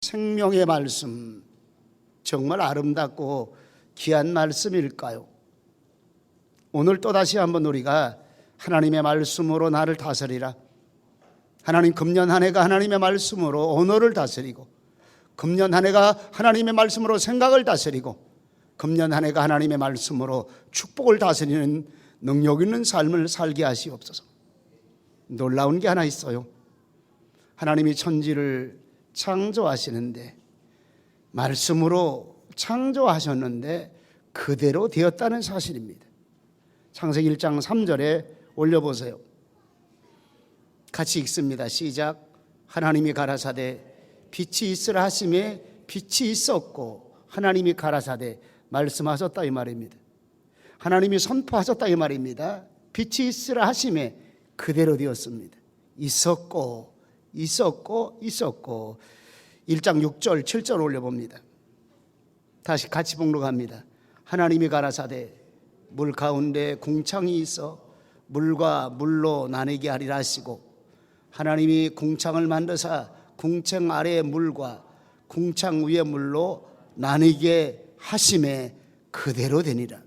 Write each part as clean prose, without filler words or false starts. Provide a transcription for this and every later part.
생명의 말씀, 정말 아름답고 귀한 말씀일까요? 오늘 또다시 한번 우리가 하나님의 말씀으로 나를 다스리라, 하나님 금년 한 해가 하나님의 말씀으로 언어를 다스리고, 금년 한 해가 하나님의 말씀으로 생각을 다스리고, 금년 한 해가 하나님의 말씀으로 축복을 다스리는 능력 있는 삶을 살게 하시옵소서. 놀라운 게 하나 있어요. 하나님이 천지를 창조하시는데, 말씀으로 창조하셨는데 그대로 되었다는 사실입니다. 창세기 1장 3절에 올려보세요. 같이 읽습니다. 시작. 하나님이 가라사대 빛이 있으라 하심에 빛이 있었고, 하나님이 가라사대 말씀하셨다 이 말입니다. 하나님이 선포하셨다 이 말입니다. 빛이 있으라 하심에 그대로 되었습니다. 있었고 1장 6절 7절 올려봅니다. 다시 같이 봉독합니다. 하나님이 가라사대 물 가운데 궁창이 있어 물과 물로 나뉘게 하리라 하시고, 하나님이 궁창을 만드사 궁창 아래의 물과 궁창 위의 물로 나뉘게 하심에 그대로 되니라.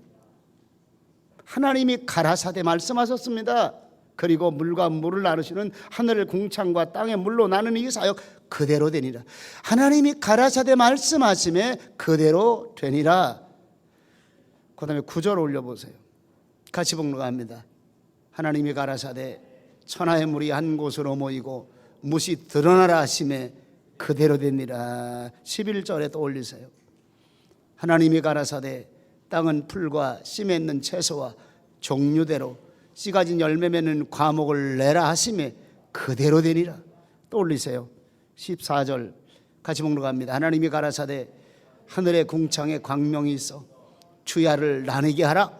하나님이 가라사대 말씀하셨습니다. 그리고 물과 물을 나누시는 하늘의 궁창과 땅의 물로 나누는 이 사역 그대로 되니라. 하나님이 가라사대 말씀하심에 그대로 되니라. 그 다음에 9절 올려보세요. 같이 봉독합니다. 하나님이 가라사대 천하의 물이 한 곳으로 모이고 뭇이 드러나라 하심에 그대로 되니라. 11절에 또 올리세요. 하나님이 가라사대 땅은 풀과 씨 맺는 채소와 종류대로 씨 가진 열매 맺는 과목을 내라 하심에 그대로 되니라. 또 올리세요. 14절 같이 봉독합니다. 하나님이 가라사대 하늘의 궁창에 광명이 있어 주야를 나누게 하라.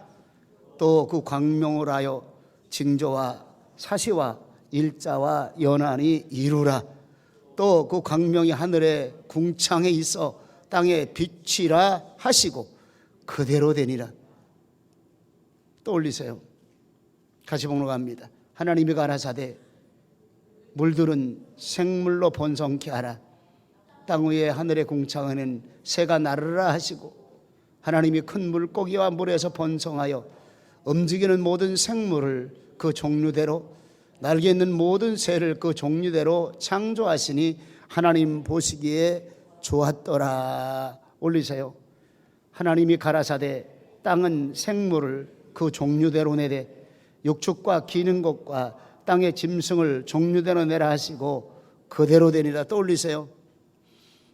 또 그 광명을 하여 징조와 사시와 일자와 연한이 이루라. 또 그 광명이 하늘의 궁창에 있어 땅에 빛이라 하시고 그대로 되니라. 또 올리세요. 같이 봉독합니다. 하나님이 가라사대 물들은 생물로 번성케 하라. 땅 위에 하늘의 궁창에는 새가 나르라 하시고, 하나님이 큰 물고기와 물에서 번성하여 움직이는 모든 생물을 그 종류대로, 날개 있는 모든 새를 그 종류대로 창조하시니 하나님 보시기에 좋았더라. 올리세요. 하나님이 가라사대 땅은 생물을 그 종류대로 내되 육축과 기는 것과 땅의 짐승을 종류대로 내라 하시고 그대로 되니라. 또 올리세요.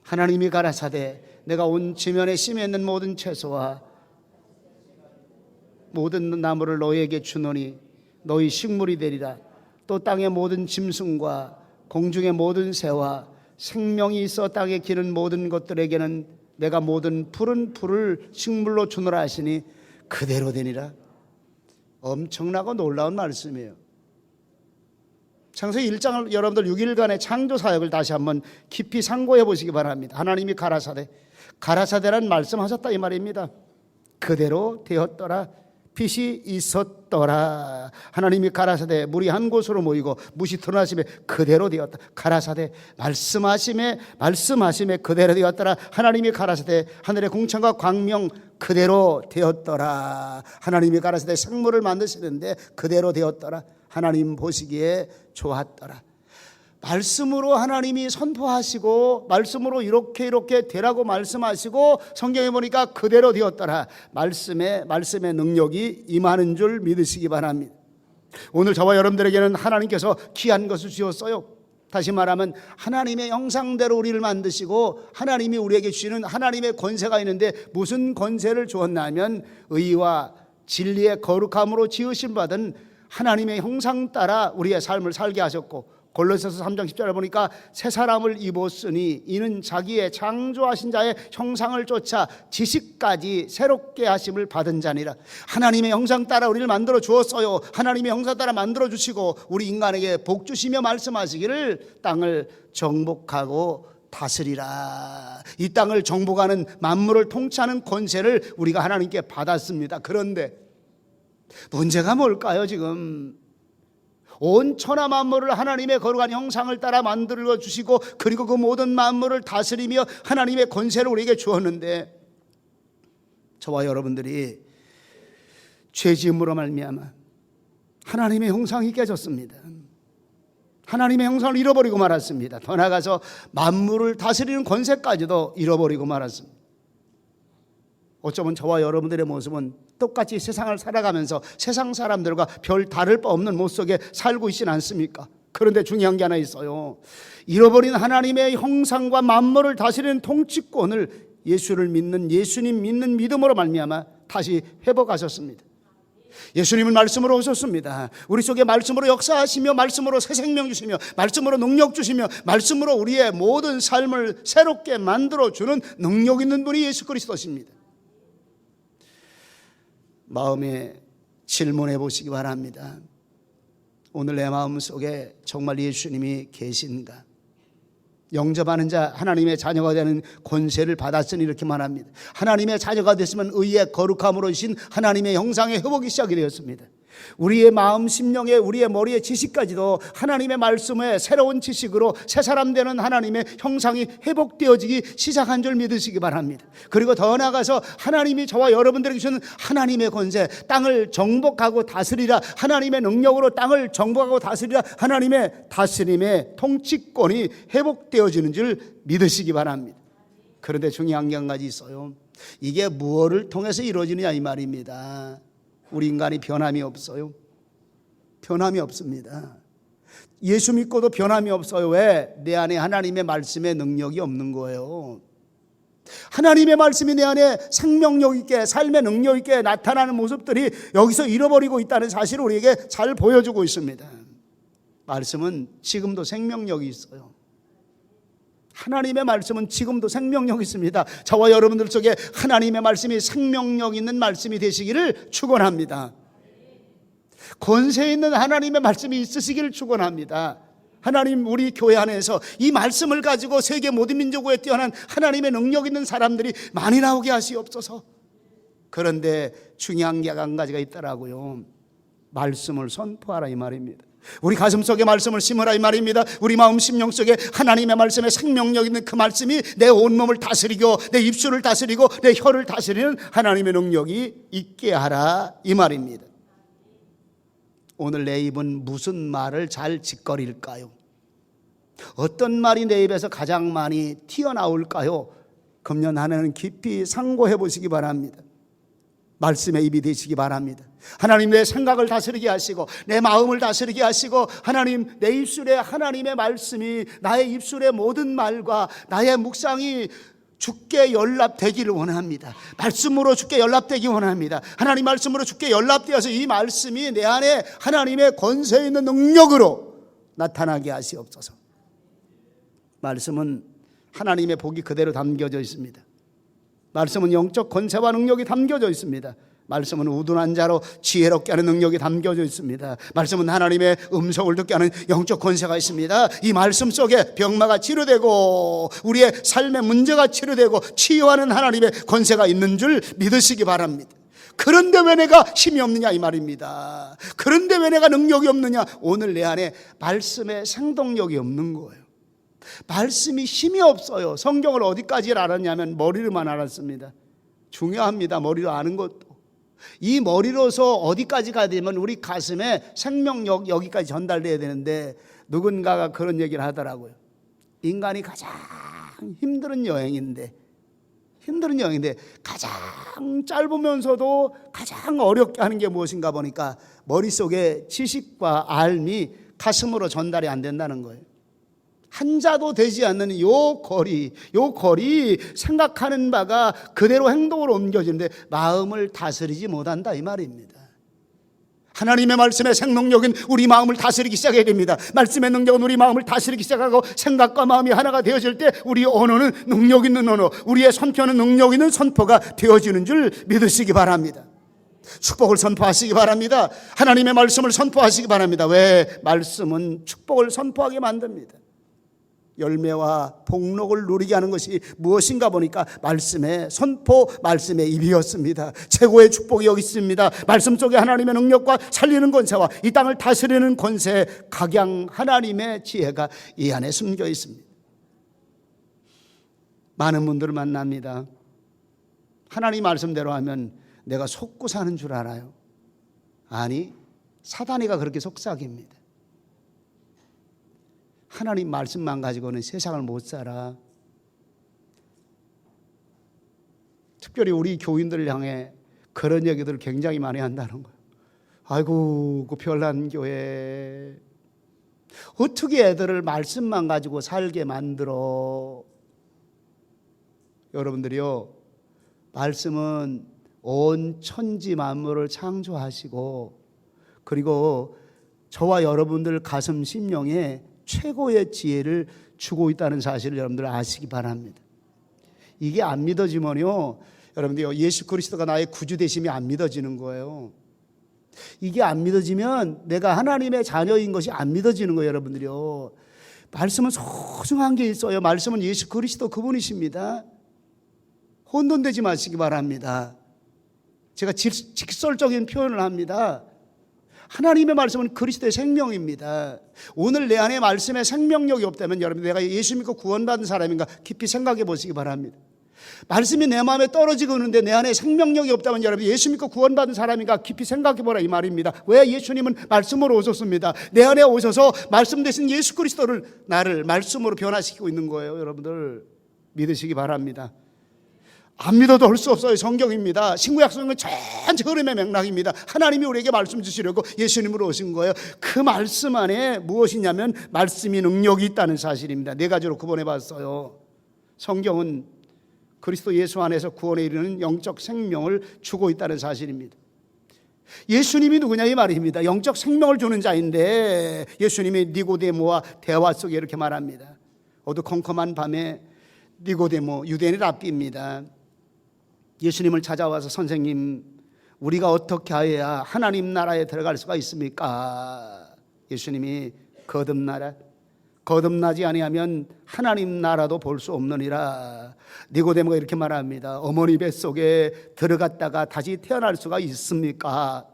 하나님이 가라사대 내가 온 지면에 심에 있는 모든 채소와 모든 나무를 너희에게 주노니 너희 식물이 되리라. 또 땅의 모든 짐승과 공중의 모든 새와 생명이 있어 땅에 기는 모든 것들에게는 내가 모든 푸른 풀을 식물로 주노라 하시니 그대로 되니라. 엄청나고 놀라운 말씀이에요. 창세기 1장을 여러분들 6일간의 창조 사역을 다시 한번 깊이 상고해 보시기 바랍니다. 하나님이 가라사대란 말씀하셨다 이 말입니다. 그대로 되었더라. 빛이 있었더라. 하나님이 가라사대 물이 한 곳으로 모이고 뭇이 드러나심에 그대로 되었다. 가라사대 말씀하심에 그대로 되었더라. 하나님이 가라사대 하늘의 궁창과 광명 그대로 되었더라. 하나님이 가라사대 생물을 만드시는데 그대로 되었더라. 하나님 보시기에 좋았더라. 말씀으로 하나님이 선포하시고 말씀으로 이렇게 되라고 말씀하시고 성경에 보니까 그대로 되었더라. 말씀의 능력이 임하는 줄 믿으시기 바랍니다. 오늘 저와 여러분들에게는 하나님께서 귀한 것을 주셨어요. 다시 말하면 하나님의 형상대로 우리를 만드시고 하나님이 우리에게 주시는 하나님의 권세가 있는데, 무슨 권세를 주었냐면 의와 진리의 거룩함으로 지으신 받은 하나님의 형상 따라 우리의 삶을 살게 하셨고, 골로새서 3장 10절에 보니까 새 사람을 입었으니 이는 자기의 창조하신 자의 형상을 쫓아 지식까지 새롭게 하심을 받은 자니라. 하나님의 형상 따라 우리를 만들어 주었어요. 하나님의 형상 따라 만들어 주시고 우리 인간에게 복 주시며 말씀하시기를 땅을 정복하고 다스리라. 이 땅을 정복하는 만물을 통치하는 권세를 우리가 하나님께 받았습니다. 그런데 문제가 뭘까요? 지금 온 천하 만물을 하나님의 거룩한 형상을 따라 만들어 주시고 그리고 그 모든 만물을 다스리며 하나님의 권세를 우리에게 주었는데 저와 여러분들이 죄지음으로 말미암아 하나님의 형상이 깨졌습니다. 하나님의 형상을 잃어버리고 말았습니다. 더 나아가서 만물을 다스리는 권세까지도 잃어버리고 말았습니다. 어쩌면 저와 여러분들의 모습은 똑같이 세상을 살아가면서 세상 사람들과 별 다를 바 없는 모습 속에 살고 있지는 않습니까? 그런데 중요한 게 하나 있어요. 잃어버린 하나님의 형상과 만물을 다스리는 통치권을 예수를 믿는, 예수님 믿는 믿음으로 말미암아 다시 회복하셨습니다. 예수님은 말씀으로 오셨습니다. 우리 속에 말씀으로 역사하시며 말씀으로 새 생명 주시며 말씀으로 능력 주시며 말씀으로 우리의 모든 삶을 새롭게 만들어주는 능력 있는 분이 예수 그리스도십니다. 마음에 질문해 보시기 바랍니다. 오늘 내 마음 속에 정말 예수님이 계신가? 영접하는 자 하나님의 자녀가 되는 권세를 받았으니 이렇게 말합니다. 하나님의 자녀가 됐으면 의의 거룩함으로 신 하나님의 형상의 회복이 시작이 되었습니다. 우리의 마음 심령에 우리의 머리의 지식까지도 하나님의 말씀에 새로운 지식으로 새 사람 되는 하나님의 형상이 회복되어지기 시작한 줄 믿으시기 바랍니다. 그리고 더 나아가서 하나님이 저와 여러분들에게 주는 하나님의 권세, 땅을 정복하고 다스리라, 하나님의 능력으로 땅을 정복하고 다스리라, 하나님의 다스림의 통치권이 회복되어지는 줄 믿으시기 바랍니다. 그런데 중요한 게 한 가지 있어요. 이게 무엇을 통해서 이루어지느냐 이 말입니다. 우리 인간이 변함이 없어요. 변함이 없습니다. 예수 믿고도 변함이 없어요. 왜? 내 안에 하나님의 말씀의 능력이 없는 거예요. 하나님의 말씀이 내 안에 생명력 있게 삶의 능력 있게 나타나는 모습들이 여기서 잃어버리고 있다는 사실을 우리에게 잘 보여주고 있습니다. 말씀은 지금도 생명력이 있어요. 하나님의 말씀은 지금도 생명력이 있습니다. 저와 여러분들 속에 하나님의 말씀이 생명력 있는 말씀이 되시기를 축원합니다. 권세 있는 하나님의 말씀이 있으시기를 축원합니다. 하나님, 우리 교회 안에서 이 말씀을 가지고 세계 모든 민족에 뛰어난 하나님의 능력 있는 사람들이 많이 나오게 하시옵소서. 그런데 중요한 게 한 가지가 있더라고요. 말씀을 선포하라 이 말입니다. 우리 가슴 속에 말씀을 심으라 이 말입니다. 우리 마음 심령 속에 하나님의 말씀에 생명력 있는 그 말씀이 내 온몸을 다스리고 내 입술을 다스리고 내 혀를 다스리는 하나님의 능력이 있게 하라 이 말입니다. 오늘 내 입은 무슨 말을 잘 짓거릴까요? 어떤 말이 내 입에서 가장 많이 튀어나올까요? 금년 한 해는 깊이 상고해 보시기 바랍니다. 말씀의 입이 되시기 바랍니다. 하나님, 내 생각을 다스리게 하시고 내 마음을 다스리게 하시고 하나님, 내 입술에 하나님의 말씀이 나의 입술의 모든 말과 나의 묵상이 주께 연락되기를 원합니다. 말씀으로 주께 연락되기 원합니다. 하나님 말씀으로 주께 연락되어서 이 말씀이 내 안에 하나님의 권세 있는 능력으로 나타나게 하시옵소서. 말씀은 하나님의 복이 그대로 담겨져 있습니다. 말씀은 영적 권세와 능력이 담겨져 있습니다. 말씀은 우둔한 자로 지혜롭게 하는 능력이 담겨져 있습니다. 말씀은 하나님의 음성을 듣게 하는 영적 권세가 있습니다. 이 말씀 속에 병마가 치료되고 우리의 삶의 문제가 치료되고 치유하는 하나님의 권세가 있는 줄 믿으시기 바랍니다. 그런데 왜 내가 힘이 없느냐 이 말입니다. 그런데 왜 내가 능력이 없느냐? 오늘 내 안에 말씀의 생동력이 없는 거예요. 말씀이 힘이 없어요. 성경을 어디까지 알았냐면 머리로만 알았습니다. 중요합니다. 머리로 아는 것도. 이 머리로서 어디까지 가야 되면 우리 가슴에 생명력 여기까지 전달돼야 되는데 누군가가 그런 얘기를 하더라고요. 인간이 가장 힘든 여행인데 가장 짧으면서도 가장 어렵게 하는 게 무엇인가 보니까 머릿속에 지식과 알미 가슴으로 전달이 안 된다는 거예요. 한자도 되지 않는 요 거리 생각하는 바가 그대로 행동으로 옮겨지는데 마음을 다스리지 못한다 이 말입니다. 하나님의 말씀의 생명력은 우리 마음을 다스리기 시작해야 됩니다. 말씀의 능력은 우리 마음을 다스리기 시작하고 생각과 마음이 하나가 되어질 때 우리 언어는 능력 있는 언어, 우리의 선포는 능력 있는 선포가 되어지는 줄 믿으시기 바랍니다. 축복을 선포하시기 바랍니다. 하나님의 말씀을 선포하시기 바랍니다. 왜? 말씀은 축복을 선포하게 만듭니다. 열매와 복록을 누리게 하는 것이 무엇인가 보니까 말씀의 선포, 말씀의 입이었습니다. 최고의 축복이 여기 있습니다. 말씀 속에 하나님의 능력과 살리는 권세와 이 땅을 다스리는 권세, 각양 하나님의 지혜가 이 안에 숨겨 있습니다. 많은 분들을 만납니다. 하나님 말씀대로 하면 내가 속고 사는 줄 알아요. 아니, 사단이가 그렇게 속삭입니다. 하나님 말씀만 가지고는 세상을 못 살아. 특별히 우리 교인들을 향해 그런 얘기들을 굉장히 많이 한다는 거예요. 아이고, 그 별난 교회 어떻게 애들을 말씀만 가지고 살게 만들어. 여러분들이요, 말씀은 온 천지 만물을 창조하시고 그리고 저와 여러분들 가슴 심령에 최고의 지혜를 주고 있다는 사실을 여러분들 아시기 바랍니다. 이게 안 믿어지면요, 여러분들 예수 그리스도가 나의 구주 되심이 안 믿어지는 거예요. 이게 안 믿어지면 내가 하나님의 자녀인 것이 안 믿어지는 거예요. 여러분들이요, 말씀은 소중한 게 있어요. 말씀은 예수 그리스도 그분이십니다. 혼돈되지 마시기 바랍니다. 제가 직설적인 표현을 합니다. 하나님의 말씀은 그리스도의 생명입니다. 오늘 내 안에 말씀에 생명력이 없다면 여러분, 내가 예수 믿고 구원받은 사람인가 깊이 생각해 보시기 바랍니다. 말씀이 내 마음에 떨어지고 있는데 내 안에 생명력이 없다면 여러분, 예수 믿고 구원받은 사람인가 깊이 생각해 보라 이 말입니다. 왜? 예수님은 말씀으로 오셨습니다. 내 안에 오셔서 말씀 대신 예수 그리스도를, 나를 말씀으로 변화시키고 있는 거예요. 여러분들 믿으시기 바랍니다. 안 믿어도 할 수 없어요. 성경입니다. 신구약 성경은 전체 흐름의 맥락입니다. 하나님이 우리에게 말씀 주시려고 예수님으로 오신 거예요. 그 말씀 안에 무엇이냐면 말씀이 능력이 있다는 사실입니다. 네 가지로 구분해 봤어요. 성경은 그리스도 예수 안에서 구원에 이르는 영적 생명을 주고 있다는 사실입니다. 예수님이 누구냐 이 말입니다. 영적 생명을 주는 자인데 예수님이 니고데모와 대화 속에 이렇게 말합니다. 어두컴컴한 밤에 니고데모, 유대인의 랍비입니다. 예수님을 찾아와서 선생님, 우리가 어떻게 하여야 하나님 나라에 들어갈 수가 있습니까? 예수님이 거듭나지 아니하면 하나님 나라도 볼 수 없느니라. 니고데모가 이렇게 말합니다. 어머니 뱃속에 들어갔다가 다시 태어날 수가 있습니까?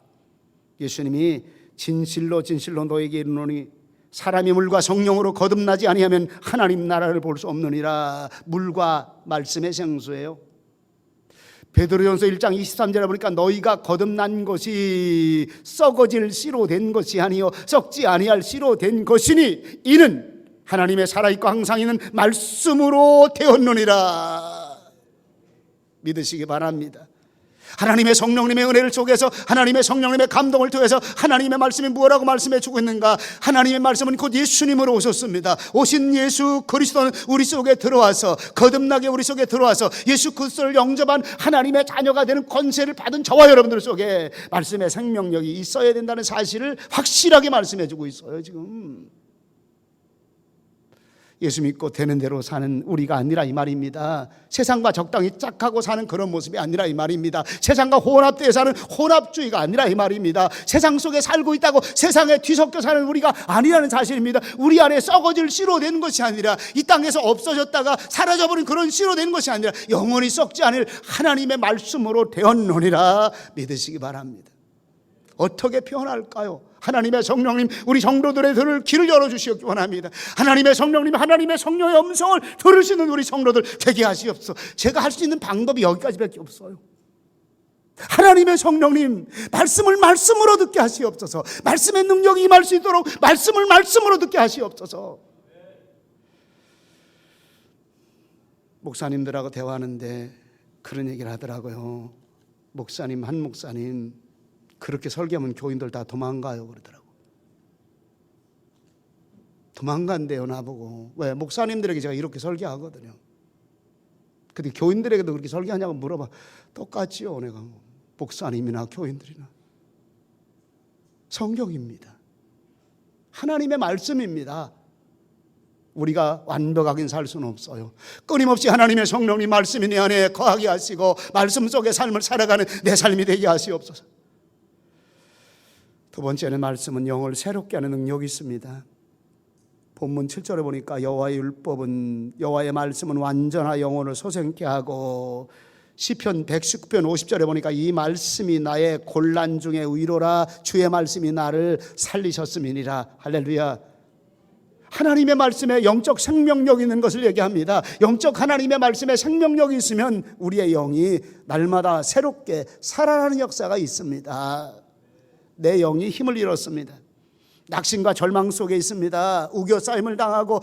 예수님이 진실로 진실로 너에게 이르노니 사람이 물과 성령으로 거듭나지 아니하면 하나님 나라를 볼 수 없느니라. 물과 말씀의 생수예요. 베드로전서 1장 23절에 보니까 너희가 거듭난 것이 썩어질 씨로 된 것이 아니요 썩지 아니할 씨로 된 것이니 이는 하나님의 살아있고 항상 있는 말씀으로 되었느니라. 믿으시기 바랍니다. 하나님의 성령님의 은혜를 속에서 하나님의 성령님의 감동을 통해서 하나님의 말씀이 무엇라고 말씀해 주고 있는가? 하나님의 말씀은 곧 예수님으로 오셨습니다. 오신 예수 그리스도는 우리 속에 들어와서 거듭나게 우리 속에 들어와서 예수 그리스도를 영접한 하나님의 자녀가 되는 권세를 받은 저와 여러분들 속에 말씀의 생명력이 있어야 된다는 사실을 확실하게 말씀해 주고 있어요. 지금 예수 믿고 되는 대로 사는 우리가 아니라 이 말입니다. 세상과 적당히 짝하고 사는 그런 모습이 아니라 이 말입니다. 세상과 혼합되어 사는 혼합주의가 아니라 이 말입니다. 세상 속에 살고 있다고 세상에 뒤섞여 사는 우리가 아니라는 사실입니다. 우리 안에 썩어질 씨로 된 것이 아니라 이 땅에서 없어졌다가 사라져버린 그런 씨로 된 것이 아니라 영원히 썩지 않을 하나님의 말씀으로 되었노니라. 믿으시기 바랍니다. 어떻게 표현할까요? 하나님의 성령님, 우리 성도들의 귀를 열어주시기 원합니다. 하나님의 성령님, 하나님의 성령의 음성을 들을 수 있는 우리 성도들 되게 하시옵소서. 제가 할 수 있는 방법이 여기까지밖에 없어요. 하나님의 성령님, 말씀을 말씀으로 듣게 하시옵소서. 말씀의 능력이 임할 수 있도록 말씀을 말씀으로 듣게 하시옵소서. 목사님들하고 대화하는데 그런 얘기를 하더라고요. 목사님, 한 목사님 그렇게 설교하면 교인들 다 도망가요 그러더라고. 도망간대요 나보고. 왜? 목사님들에게 제가 이렇게 설교하거든요. 근데 교인들에게도 그렇게 설교하냐고 물어봐. 똑같지요. 내가 목사님이나 교인들이나. 성경입니다. 하나님의 말씀입니다. 우리가 완벽하게 살 수는 없어요. 끊임없이 하나님의 성령님 말씀이 내 안에 거하게 하시고 말씀 속의 삶을 살아가는 내 삶이 되게 하시옵소서. 두 번째는 말씀은 영을 새롭게 하는 능력이 있습니다. 본문 7절에 보니까 여호와의 율법은 여호와의 말씀은 완전하 영혼을 소생케 하고, 시편 119편 50절에 보니까 이 말씀이 나의 곤란 중에 위로라, 주의 말씀이 나를 살리셨음이니라. 할렐루야. 하나님의 말씀에 영적 생명력이 있는 것을 얘기합니다. 영적 하나님의 말씀에 생명력이 있으면 우리의 영이 날마다 새롭게 살아나는 역사가 있습니다. 내 영이 힘을 잃었습니다. 낙심과 절망 속에 있습니다. 우겨싸임을 당하고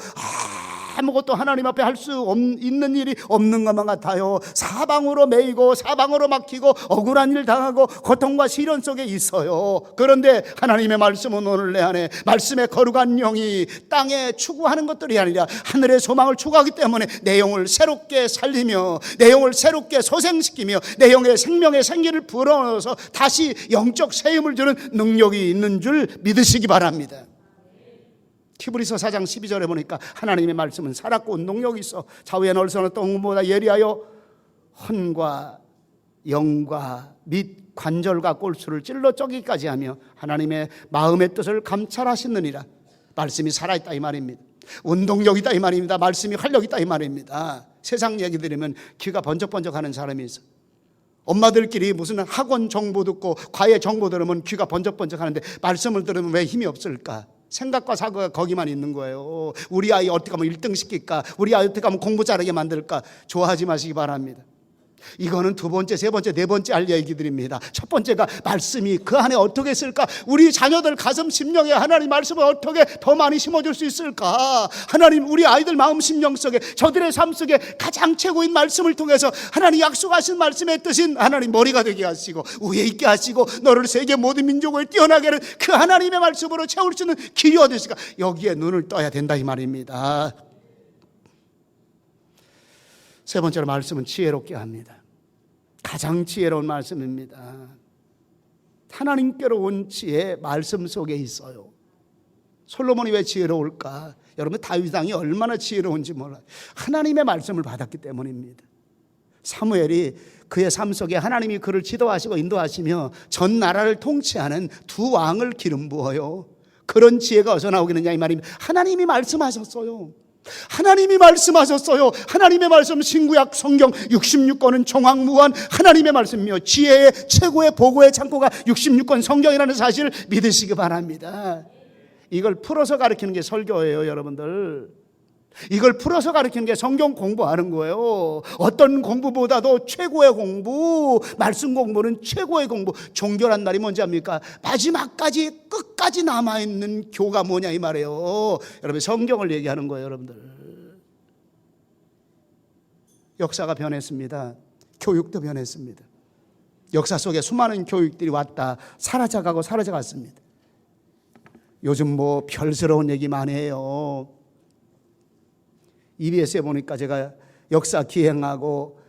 아무것도 하나님 앞에 할 수 있는 일이 없는 것만 같아요. 사방으로 매이고 사방으로 막히고 억울한 일 당하고 고통과 시련 속에 있어요. 그런데 하나님의 말씀은 오늘 내 안에, 말씀의 거룩한 영이 땅에 추구하는 것들이 아니라 하늘의 소망을 추구하기 때문에 내 영을 새롭게 살리며 내 영을 새롭게 소생시키며 내 영의 생명의 생기를 불어넣어서 다시 영적 세임을 주는 능력이 있는 줄 믿으시기 바랍니다. 히브리서 4장 12절에 보니까 하나님의 말씀은 살았고 운동력이 있어 좌우의 널선한 똥보다 예리하여 혼과 영과 및 관절과 골수를 찔러 쪼기까지 하며 하나님의 마음의 뜻을 감찰하시느니라. 말씀이 살아있다 이 말입니다. 운동력이다 이 말입니다. 말씀이 활력이다 이 말입니다. 세상 얘기 들으면 귀가 번쩍번쩍하는 사람이 있어. 엄마들끼리 무슨 학원 정보 듣고 과외 정보 들으면 귀가 번쩍번쩍하는데 말씀을 들으면 왜 힘이 없을까? 생각과 사고가 거기만 있는 거예요. 우리 아이 어떻게 하면 1등 시킬까? 우리 아이 어떻게 하면 공부 잘하게 만들까? 좋아하지 마시기 바랍니다. 이거는 두 번째, 세 번째, 네 번째 할 얘기들입니다. 첫 번째가 말씀이 그 안에 어떻게 쓸까? 우리 자녀들 가슴 심령에 하나님 말씀을 어떻게 더 많이 심어줄 수 있을까? 하나님 우리 아이들 마음 심령 속에, 저들의 삶 속에 가장 최고인 말씀을 통해서 하나님 약속하신 말씀의 뜻인 하나님 머리가 되게 하시고 위에 있게 하시고 너를 세계 모든 민족을 뛰어나게 하는 그 하나님의 말씀으로 채울 수 있는 길이 어디 있을까? 여기에 눈을 떠야 된다 이 말입니다. 세 번째로 말씀은 지혜롭게 합니다. 가장 지혜로운 말씀입니다. 하나님께로 온 지혜 말씀 속에 있어요. 솔로몬이 왜 지혜로울까? 여러분 다윗 왕이 얼마나 지혜로운지 몰라요. 하나님의 말씀을 받았기 때문입니다. 사무엘이 그의 삶 속에 하나님이 그를 지도하시고 인도하시며 전 나라를 통치하는 두 왕을 기름 부어요. 그런 지혜가 어디서 나오겠느냐 이 말입니다. 하나님이 말씀하셨어요. 하나님이 말씀하셨어요. 하나님의 말씀 신구약 성경 66권은 정확무한 하나님의 말씀이며 지혜의 최고의 보고의 창고가 66권 성경이라는 사실을 믿으시기 바랍니다. 이걸 풀어서 가르치는 게 설교예요 여러분들. 이걸 풀어서 가르치는 게 성경 공부하는 거예요. 어떤 공부보다도 최고의 공부, 말씀 공부는 최고의 공부. 종교란 날이 뭔지 압니까? 마지막까지 끝까지 남아있는 교가 뭐냐 이 말이에요. 여러분 성경을 얘기하는 거예요 여러분들. 역사가 변했습니다. 교육도 변했습니다. 역사 속에 수많은 교육들이 왔다 사라져가고 사라져갔습니다. 요즘 뭐 별스러운 얘기 많이 해요. EBS에 보니까 제가 역사 기행하고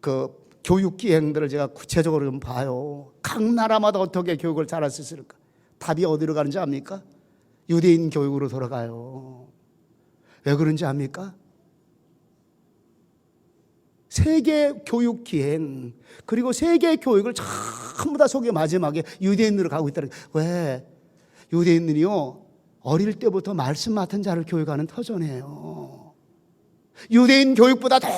그 교육 기행들을 제가 구체적으로 좀 봐요. 각 나라마다 어떻게 교육을 잘할 수 있을까? 답이 어디로 가는지 압니까? 유대인 교육으로 돌아가요. 왜 그런지 압니까? 세계 교육 기행 그리고 세계 교육을 전부 다 속에 마지막에 유대인으로 가고 있다는 거예요. 왜? 유대인들이요 어릴 때부터 말씀 맡은 자를 교육하는 터전이에요. 유대인 교육보다 더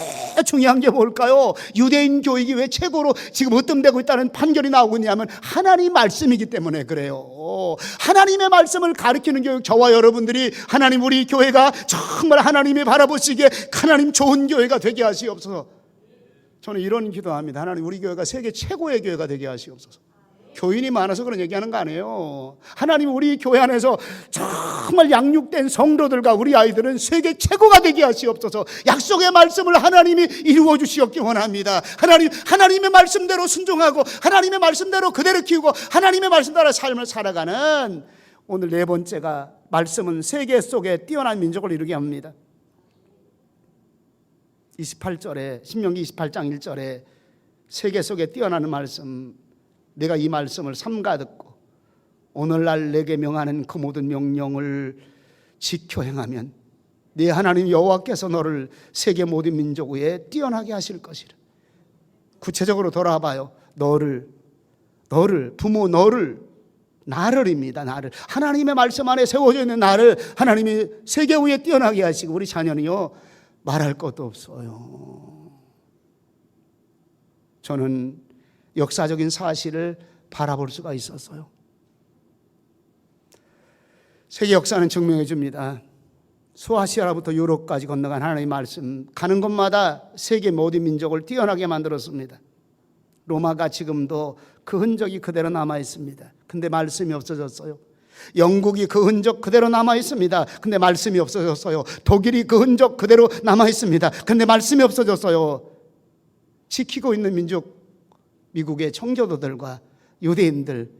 중요한 게 뭘까요? 유대인 교육이 왜 최고로 지금 으뜸되고 있다는 판결이 나오고 있냐면 하나님 말씀이기 때문에 그래요. 하나님의 말씀을 가르치는 교육, 저와 여러분들이 하나님 우리 교회가 정말 하나님이 바라보시기에 하나님 좋은 교회가 되게 하시옵소서. 저는 이런 기도합니다. 하나님 우리 교회가 세계 최고의 교회가 되게 하시옵소서. 교인이 많아서 그런 얘기하는 거 아니에요. 하나님 우리 교회 안에서 정말 양육된 성도들과 우리 아이들은 세계 최고가 되게 하시옵소서. 약속의 말씀을 하나님이 이루어 주시옵기 원합니다. 하나님의 말씀대로 순종하고 하나님의 말씀대로 그대로 키우고 하나님의 말씀대로 삶을 살아가는 오늘 네 번째가 말씀은 세계 속에 뛰어난 민족을 이루게 합니다. 28절에 신명기 28장 1절에 세계 속에 뛰어나는 말씀, 내가 이 말씀을 삼가 듣고 오늘날 내게 명하는 그 모든 명령을 지켜 행하면 네 하나님 여호와께서 너를 세계 모든 민족 위에 뛰어나게 하실 것이라. 구체적으로 돌아봐요. 너를 부모 너를 나를입니다. 나를. 하나님의 말씀 안에 세워져 있는 나를 하나님이 세계 위에 뛰어나게 하시고 우리 자녀는요 말할 것도 없어요. 저는 역사적인 사실을 바라볼 수가 있었어요. 세계 역사는 증명해 줍니다. 소아시아로부터 유럽까지 건너간 하나님의 말씀, 가는 곳마다 세계 모든 민족을 뛰어나게 만들었습니다. 로마가 지금도 그 흔적이 그대로 남아 있습니다. 근데 말씀이 없어졌어요. 영국이 그 흔적 그대로 남아 있습니다. 근데 말씀이 없어졌어요. 독일이 그 흔적 그대로 남아 있습니다. 근데 말씀이 없어졌어요. 지키고 있는 민족, 미국의 청교도들과 유대인들,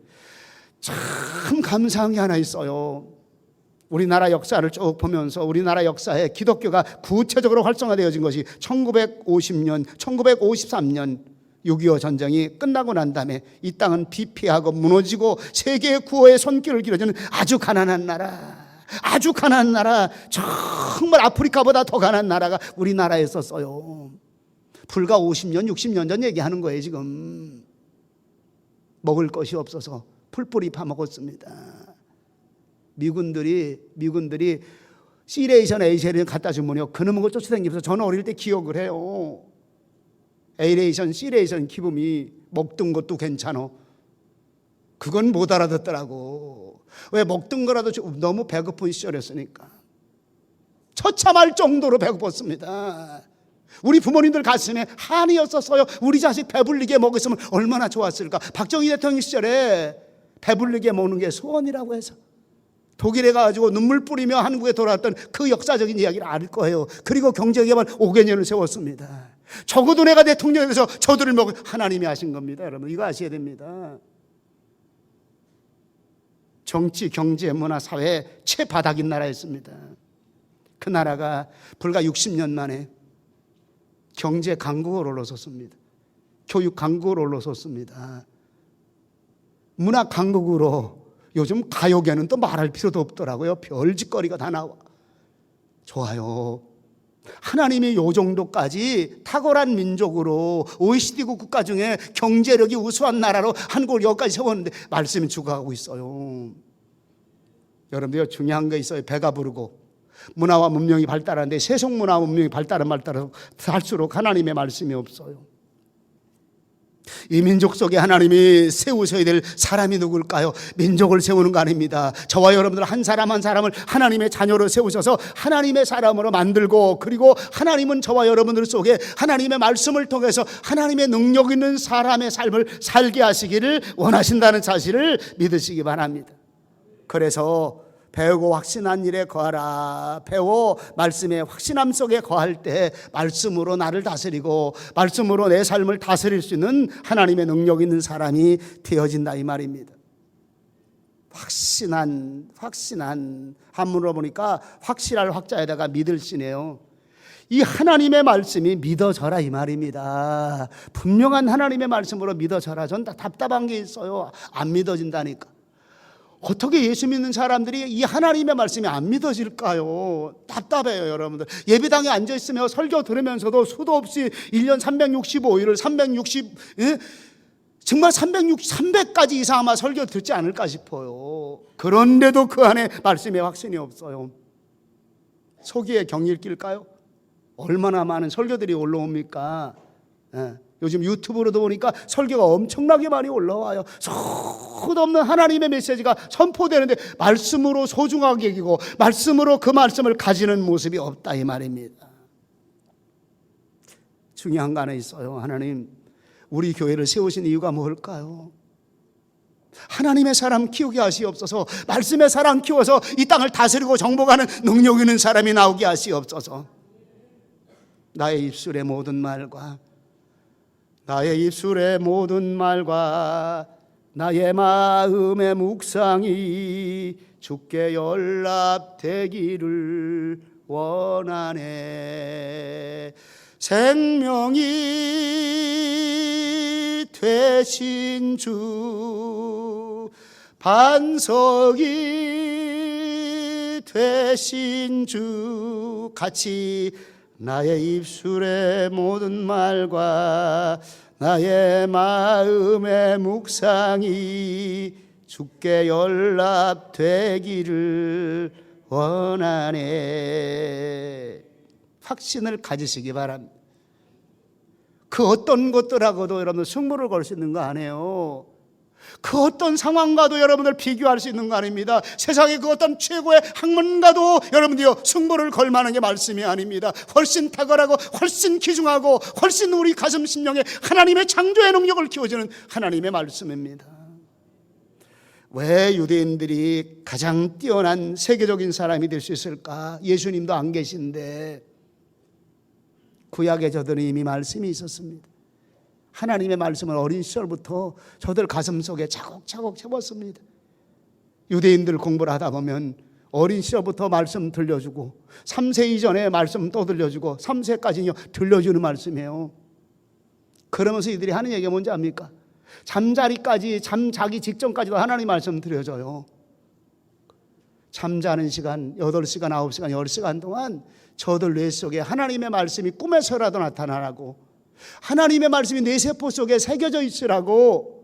참 감사한 게 하나 있어요. 우리나라 역사를 쭉 보면서 우리나라 역사에 기독교가 구체적으로 활성화되어진 것이 1950년, 1953년 6.25 전쟁이 끝나고 난 다음에 이 땅은 비피하고 무너지고 세계의 구호의 손길을 길어주는 아주 가난한 나라, 아주 가난한 나라, 정말 아프리카보다 더 가난한 나라가 우리나라에 있었어요. 불과 50년, 60년 전 얘기하는 거예요. 지금 먹을 것이 없어서 풀뿌리 파먹었습니다. 미군들이 C레이션 A레이션 갖다 주면요 그놈의 걸 쫓아다니면서 저는 어릴 때 기억을 해요. A레이션 C레이션 기분이 먹던 것도 괜찮아. 그건 못 알아듣더라고. 왜? 먹던 거라도 너무 배고픈 시절이었으니까. 처참할 정도로 배고팠습니다. 우리 부모님들 가슴에 한이었었어요. 우리 자식 배불리게 먹었으면 얼마나 좋았을까. 박정희 대통령 시절에 배불리게 먹는 게 소원이라고 해서 독일에 가가지고 눈물 뿌리며 한국에 돌아왔던 그 역사적인 이야기를 알 거예요. 그리고 경제개발 5개년을 세웠습니다. 적어도 내가 대통령이 돼서 저들을 먹을 하나님이 하신 겁니다. 여러분 이거 아셔야 됩니다. 정치, 경제, 문화, 사회 최바닥인 나라였습니다. 그 나라가 불과 60년 만에 경제 강국으로 올라섰습니다. 교육 강국으로 올라섰습니다. 문화 강국으로 요즘 가요계는 또 말할 필요도 없더라고요. 별짓거리가 다 나와. 좋아요. 하나님이 요 정도까지 탁월한 민족으로 OECD국 국가 중에 경제력이 우수한 나라로 한국을 여기까지 세웠는데 말씀이 죽어가고 있어요. 여러분들 중요한 거 있어요. 배가 부르고 문화와 문명이 발달하는데 세속문화와 문명이 발달할수록 하나님의 말씀이 없어요. 이 민족 속에 하나님이 세우셔야 될 사람이 누굴까요? 민족을 세우는 거 아닙니다. 저와 여러분들 한 사람 한 사람을 하나님의 자녀로 세우셔서 하나님의 사람으로 만들고, 그리고 하나님은 저와 여러분들 속에 하나님의 말씀을 통해서 하나님의 능력 있는 사람의 삶을 살게 하시기를 원하신다는 사실을 믿으시기 바랍니다. 그래서 배우고 확신한 일에 거하라. 배워 말씀의 확신함 속에 거할 때 말씀으로 나를 다스리고 말씀으로 내 삶을 다스릴 수 있는 하나님의 능력 있는 사람이 되어진다 이 말입니다. 확신한 한문으로 보니까 확실할 확자에다가 믿을시네요. 이 하나님의 말씀이 믿어져라 이 말입니다. 분명한 하나님의 말씀으로 믿어져라. 전 다 답답한 게 있어요. 안 믿어진다니까. 어떻게 예수 믿는 사람들이 이 하나님의 말씀이 안 믿어질까요? 답답해요, 여러분들. 예배당에 앉아있으며 설교 들으면서도 수도 없이 1년 365일을 정말 300까지 이상 아마 설교 듣지 않을까 싶어요. 그런데도 그 안에 말씀에 확신이 없어요. 속이에 경일 낄까요? 얼마나 많은 설교들이 올라옵니까? 요즘 유튜브로도 보니까 설교가 엄청나게 많이 올라와요. 끝없는 하나님의 메시지가 선포되는데 말씀으로 소중하게 여기고 말씀으로 그 말씀을 가지는 모습이 없다 이 말입니다. 중요한 거 하나 있어요. 하나님 우리 교회를 세우신 이유가 뭘까요? 하나님의 사람 키우게 하시옵소서. 말씀의 사람 키워서 이 땅을 다스리고 정복하는 능력 있는 사람이 나오게 하시옵소서. 나의 입술의 모든 말과 나의 마음의 묵상이 주께 연락되기를 원하네. 생명이 되신 주, 반석이 되신 주, 같이 나의 입술의 모든 말과 나의 마음의 묵상이 주께 연락되기를 원하네. 확신을 가지시기 바랍니다. 그 어떤 것들하고도 여러분들 승부를 걸 수 있는 거 아니에요. 그 어떤 상황과도 여러분들 비교할 수 있는 거 아닙니다. 세상의 그 어떤 최고의 학문과도 여러분들요 승부를 걸 만한 게 말씀이 아닙니다. 훨씬 탁월하고 훨씬 귀중하고 훨씬 우리 가슴 심령에 하나님의 창조의 능력을 키워주는 하나님의 말씀입니다. 왜 유대인들이 가장 뛰어난 세계적인 사람이 될 수 있을까? 예수님도 안 계신데 구약의 저들은 이미 말씀이 있었습니다. 하나님의 말씀을 어린 시절부터 저들 가슴속에 차곡차곡 채웠습니다. 유대인들 공부를 하다 보면 어린 시절부터 말씀 들려주고 3세 이전에 말씀 또 들려주고 3세까지 들려주는 말씀이에요. 그러면서 이들이 하는 얘기가 뭔지 압니까? 잠자리까지, 잠자기 직전까지도 하나님 말씀 들려줘요. 잠자는 시간 8시간, 9시간, 10시간 동안 저들 뇌 속에 하나님의 말씀이 꿈에서라도 나타나라고, 하나님의 말씀이 내 세포 속에 새겨져 있으라고,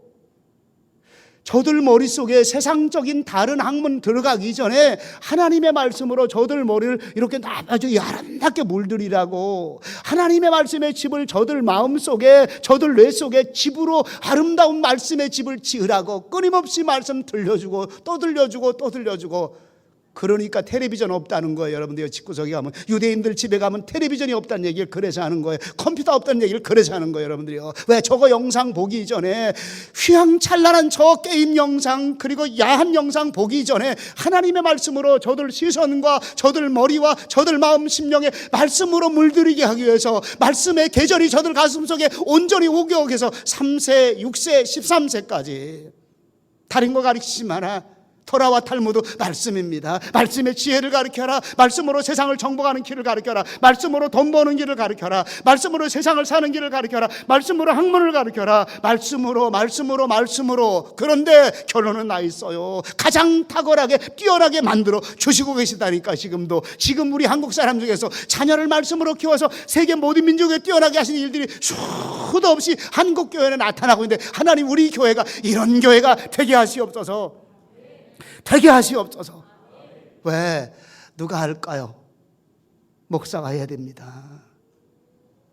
저들 머릿속에 세상적인 다른 학문 들어가기 전에 하나님의 말씀으로 저들 머리를 이렇게 아주 아름답게 물들이라고, 하나님의 말씀의 집을 저들 마음속에, 저들 뇌 속에 집으로 아름다운 말씀의 집을 지으라고 끊임없이 말씀 들려주고 또 들려주고 또 들려주고. 그러니까 텔레비전 없다는 거예요. 여러분들 집구석에 가면, 유대인들 집에 가면 텔레비전이 없다는 얘기를 그래서 하는 거예요. 컴퓨터 없다는 얘기를 그래서 하는 거예요. 여러분들이요. 왜? 저거 영상 보기 전에, 휘황찬란한 저 게임 영상 그리고 야한 영상 보기 전에 하나님의 말씀으로 저들 시선과 저들 머리와 저들 마음 심령에 말씀으로 물들이게 하기 위해서 말씀의 계절이 저들 가슴속에 온전히 오게 하기 위해서 3세, 6세, 13세까지 다른 거 가르치지 마라. 토라와 탈무드 말씀입니다. 말씀의 지혜를 가르쳐라. 말씀으로 세상을 정복하는 길을 가르쳐라. 말씀으로 돈 버는 길을 가르쳐라. 말씀으로 세상을 사는 길을 가르쳐라. 말씀으로 학문을 가르쳐라. 말씀으로. 그런데 결론은 나 있어요. 가장 탁월하게 뛰어나게 만들어 주시고 계시다니까. 지금 우리 한국 사람 중에서 자녀를 말씀으로 키워서 세계 모든 민족에 뛰어나게 하시는 일들이 수도 없이 한국 교회에 나타나고 있는데, 하나님 우리 교회가 이런 교회가 되게 하시옵소서. 되게 하시옵소서. 왜? 누가 할까요? 목사가 해야 됩니다.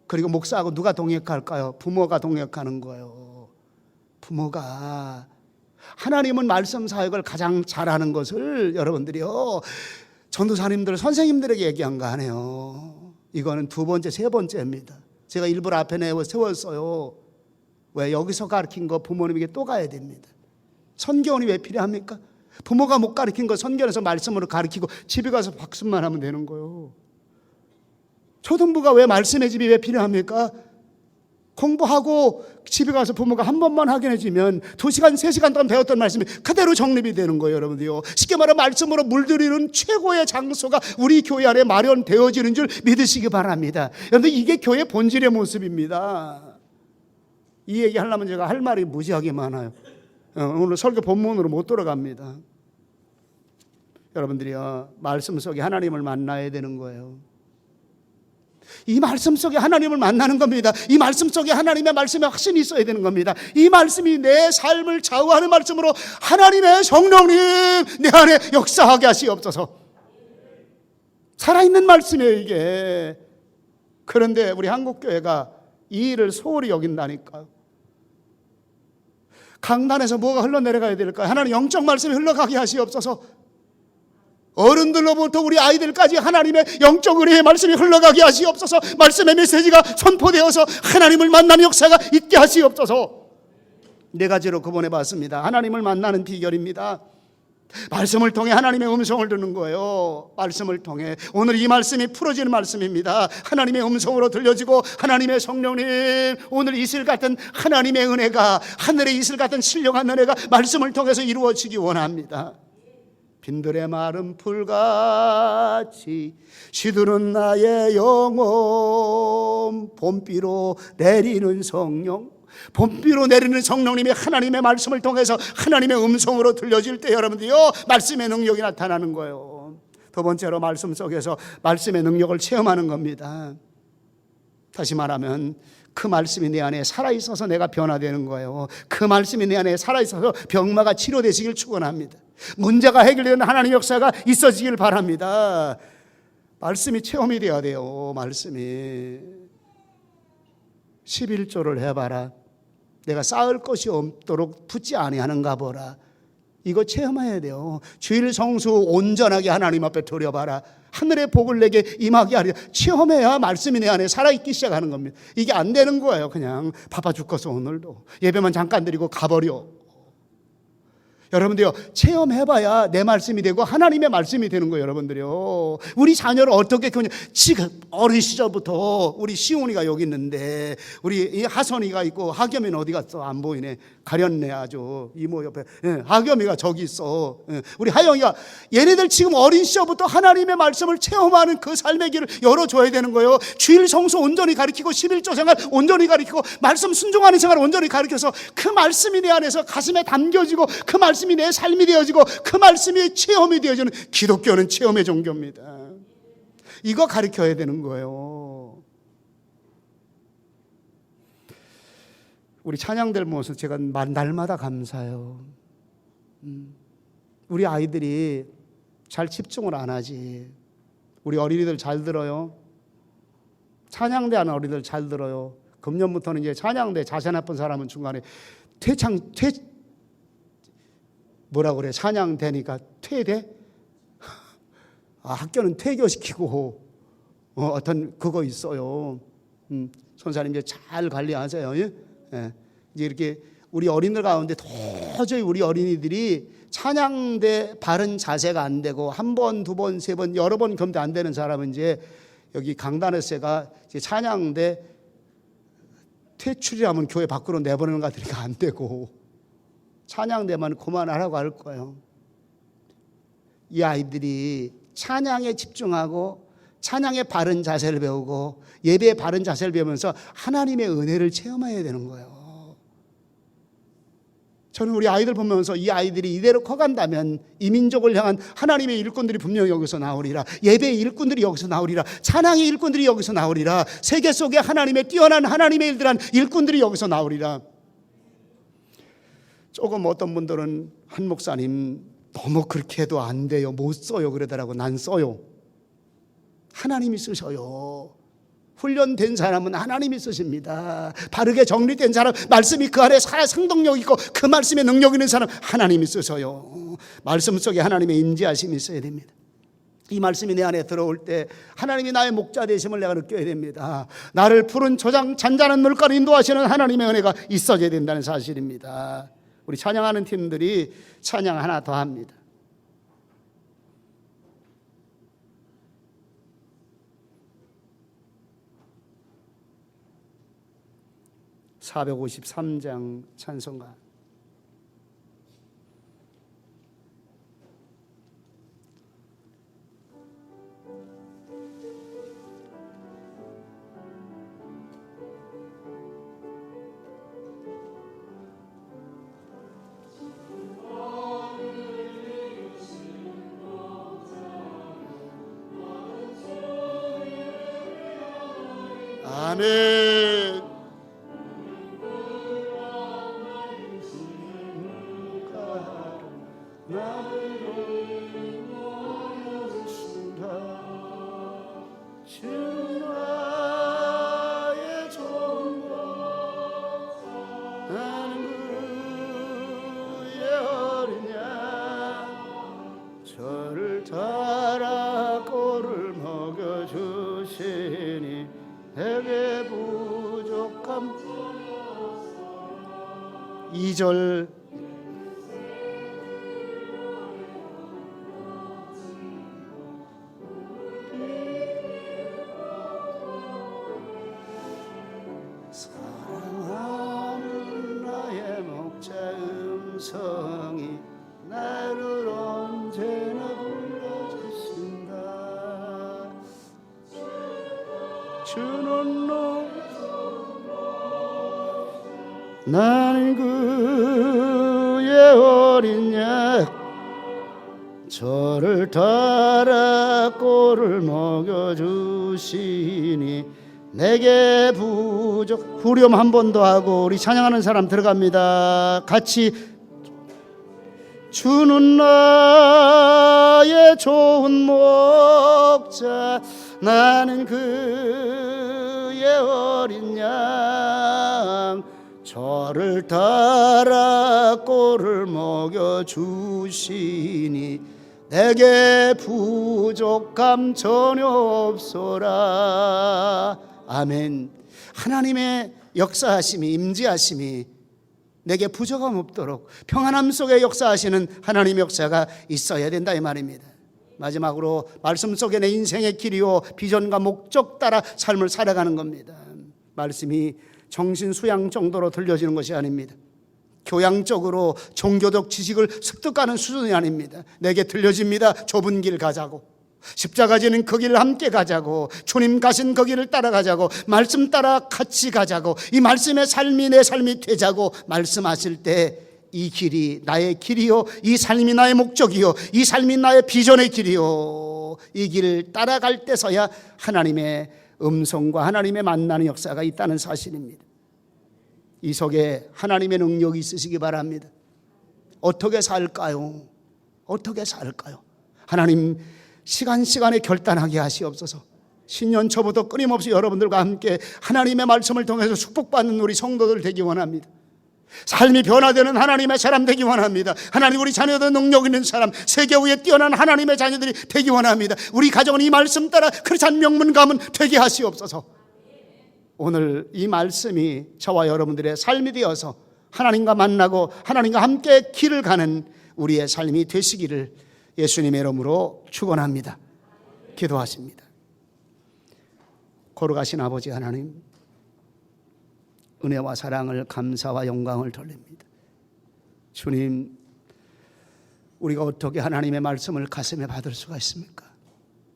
그리고 목사하고 누가 동역할까요? 부모가 동역하는 거예요. 부모가. 하나님은 말씀 사역을 가장 잘하는 것을 여러분들이요, 전도사님들, 선생님들에게 얘기한 거 아니에요. 이거는 2번째, 3번째입니다. 제가 일부러 앞에 세웠어요. 왜? 여기서 가르친 거 부모님에게 또 가야 됩니다. 선교원이 왜 필요합니까? 부모가 못 가르친 거 선교에서 말씀으로 가르치고 집에 가서 박수만 하면 되는 거예요. 초등부가 왜 말씀의 집이 왜 필요합니까? 공부하고 집에 가서 부모가 한 번만 확인해 주면 2시간, 3시간 동안 배웠던 말씀이 그대로 정립이 되는 거예요. 여러분들요, 쉽게 말하면 말씀으로 물들이는 최고의 장소가 우리 교회 안에 마련되어지는 줄 믿으시기 바랍니다. 여러분들, 이게 교회 본질의 모습입니다. 이 얘기 하려면 제가 할 말이 무지하게 많아요. 오늘 설교 본문으로 못 돌아갑니다. 여러분들이요, 말씀 속에 하나님을 만나야 되는 거예요. 이 말씀 속에 하나님을 만나는 겁니다. 이 말씀 속에 하나님의 말씀에 확신이 있어야 되는 겁니다. 이 말씀이 내 삶을 좌우하는 말씀으로 하나님의 성령님 내 안에 역사하게 하시옵소서. 살아있는 말씀이에요, 이게. 그런데 우리 한국교회가 이 일을 소홀히 여긴다니까요. 강단에서 뭐가 흘러내려가야 될까요? 하나님 영적 말씀이 흘러가게 하시옵소서. 어른들로부터 우리 아이들까지 하나님의 영적 은혜의 말씀이 흘러가게 하시옵소서. 말씀의 메시지가 선포되어서 하나님을 만나는 역사가 있게 하시옵소서. 4가지로 구분해 봤습니다. 하나님을 만나는 비결입니다. 말씀을 통해 하나님의 음성을 듣는 거예요. 말씀을 통해. 오늘 이 말씀이 풀어지는 말씀입니다. 하나님의 음성으로 들려지고, 하나님의 성령님, 오늘 이슬 같은 하나님의 은혜가, 하늘의 이슬 같은 신령한 은혜가 말씀을 통해서 이루어지기 원합니다. 빈들의 마른 풀같이 시드는 나의 영혼, 봄비로 내리는 성령, 봄비로 내리는 성령님이 하나님의 말씀을 통해서 하나님의 음성으로 들려질 때 여러분들요, 말씀의 능력이 나타나는 거예요. 2번째로 말씀 속에서 말씀의 능력을 체험하는 겁니다. 다시 말하면 그 말씀이 내 안에 살아있어서 내가 변화되는 거예요. 그 말씀이 내 안에 살아있어서 병마가 치료되시길 축원합니다. 문제가 해결되는 하나님의 역사가 있어지길 바랍니다. 말씀이 체험이 되어야 돼요. 말씀이 11조를 해봐라. 내가 쌓을 것이 없도록 붙지 아니하는가 보라. 이거 체험해야 돼요. 주일 성수 온전하게 하나님 앞에 드려봐라. 하늘의 복을 내게 임하게 하리라. 체험해야 말씀이 내 안에 살아있기 시작하는 겁니다. 이게 안 되는 거예요. 그냥 바빠 죽겠어 오늘도 예배만 잠깐 드리고 가버려. 여러분들요, 체험해봐야 내 말씀이 되고 하나님의 말씀이 되는 거예요. 여러분들요, 우리 자녀를 어떻게 교육, 지금 어린 시절부터 우리 시온이가 여기 있는데 우리 하선이가 있고 하겸이는 어디 갔어? 안 보이네. 가렸네 아주. 이모 옆에. 하겸이가 저기 있어. 우리 하영이가, 얘네들 지금 어린 시절부터 하나님의 말씀을 체험하는 그 삶의 길을 열어줘야 되는 거예요. 주일 성수 온전히 가르치고 11조 생활 온전히 가르치고 말씀 순종하는 생활 온전히 가르쳐서 그 말씀이 내 안에서 가슴에 담겨지고 그 말씀이 내 삶이 되어지고 그 말씀이 체험이 되어지는, 기독교는 체험의 종교입니다. 이거 가르쳐야 되는 거예요. 우리 찬양들 모습 제가 날마다 감사해요. 우리 아이들이 잘 집중을 안 하지. 우리 어린이들 잘 들어요. 찬양대 하는 어린이들 잘 들어요. 금년부터는 이제 찬양대 자세 나쁜 사람은 중간에 뭐라 그래? 찬양되니까 퇴대? 학교는 퇴교시키고 어떤 그거 있어요. 선사님 이제 잘 관리하세요. 예? 이제 이렇게 우리 어린이들 가운데 도저히 우리 어린이들이 찬양대 바른 자세가 안 되고 한 번, 두 번, 세 번, 여러 번 겸도 안 되는 사람은 이제 여기 강단에서가 이제 찬양대 퇴출이라면 교회 밖으로 내보내는 것 같으니까 안 되고 찬양대만 그만하라고 할 거예요. 이 아이들이 찬양에 집중하고 찬양의 바른 자세를 배우고 예배의 바른 자세를 배우면서 하나님의 은혜를 체험해야 되는 거예요. 저는 우리 아이들 보면서 이 아이들이 이대로 커간다면 이 민족을 향한 하나님의 일꾼들이 분명히 여기서 나오리라. 예배의 일꾼들이 여기서 나오리라. 찬양의 일꾼들이 여기서 나오리라. 세계 속에 하나님의 뛰어난 하나님의 일들한 일꾼들이 여기서 나오리라. 조금 어떤 분들은 한 목사님 너무 그렇게 해도 안 돼요, 못 써요 그러더라고. 난 써요. 하나님이 쓰셔요. 훈련된 사람은 하나님이 쓰십니다. 바르게 정리된 사람, 말씀이 그 안에 살아 생동력 있고 그 말씀에 능력 있는 사람 하나님이 쓰셔요. 말씀 속에 하나님의 임재하심이 있어야 됩니다. 이 말씀이 내 안에 들어올 때 하나님이 나의 목자 되심을 내가 느껴야 됩니다. 나를 푸른 초장 잔잔한 물가로 인도하시는 하나님의 은혜가 있어야 된다는 사실입니다. 우리 찬양하는 팀들이 찬양 하나 더 합니다. (453장) 찬송가. 아멘. 저를 따라 꼴을 먹여주시니 내게 부족함. 2절 사랑하는 나의 목자 음성이 나를 언제나 불러주신다. 주는 나는 그의 어린 양 저를 따라 꼴을 먹여주시니 내게 부족. 후렴 한 번 더 하고 우리 찬양하는 사람 들어갑니다. 같이. 주는 나의 좋은 목자, 나는 그의 어린 양. 저를 따라 꼴을 먹여주시니 내게 부족함 전혀 없소라. 아멘. 하나님의 역사하심이, 임재하심이 내게 부족함 없도록 평안함 속에 역사하시는 하나님의 역사가 있어야 된다 이 말입니다. 마지막으로 말씀 속에 내 인생의 길이요 비전과 목적 따라 삶을 살아가는 겁니다. 말씀이 정신 수양 정도로 들려지는 것이 아닙니다. 교양적으로 종교적 지식을 습득하는 수준이 아닙니다. 내게 들려집니다. 좁은 길 가자고, 십자가 지는 그 길을 함께 가자고, 주님 가신 그 길을 따라가자고, 말씀 따라 같이 가자고, 이 말씀의 삶이 내 삶이 되자고 말씀하실 때 이 길이 나의 길이요, 이 삶이 나의 목적이요, 이 삶이 나의 비전의 길이요, 이 길을 따라갈 때서야 하나님의 음성과 하나님의 만나는 역사가 있다는 사실입니다. 이 속에 하나님의 능력이 있으시기 바랍니다. 어떻게 살까요? 어떻게 살까요? 하나님 시간에 결단하게 하시옵소서. 신년 초부터 끊임없이 여러분들과 함께 하나님의 말씀을 통해서 축복받는 우리 성도들 되기 원합니다. 삶이 변화되는 하나님의 사람 되기 원합니다. 하나님 우리 자녀들 능력 있는 사람, 세계 위에 뛰어난 하나님의 자녀들이 되기 원합니다. 우리 가정은 이 말씀 따라 크리스찬 명문 가문 되게 하시옵소서. 오늘 이 말씀이 저와 여러분들의 삶이 되어서 하나님과 만나고 하나님과 함께 길을 가는 우리의 삶이 되시기를 예수님의 이름으로 축원합니다. 기도하십니다. 걸어가신 아버지 하나님, 은혜와 사랑을, 감사와 영광을 돌립니다. 주님, 우리가 어떻게 하나님의 말씀을 가슴에 받을 수가 있습니까?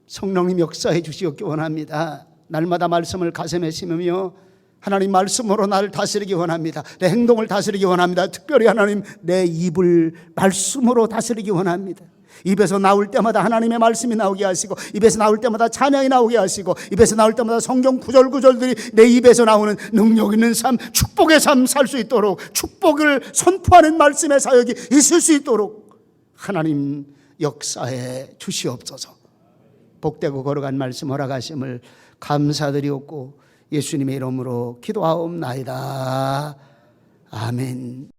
성령님 역사해 주시옵기 원합니다. 날마다 말씀을 가슴에 심으며 하나님 말씀으로 나를 다스리기 원합니다. 내 행동을 다스리기 원합니다. 특별히 하나님 내 입을 말씀으로 다스리기 원합니다. 입에서 나올 때마다 하나님의 말씀이 나오게 하시고, 입에서 나올 때마다 찬양이 나오게 하시고, 입에서 나올 때마다 성경 구절구절들이 내 입에서 나오는 능력 있는 삶, 축복의 삶 살 수 있도록, 축복을 선포하는 말씀의 사역이 있을 수 있도록 하나님 역사해 주시옵소서. 복되고 거룩한 말씀 허락하심을 감사드리옵고 예수님의 이름으로 기도하옵나이다. 아멘.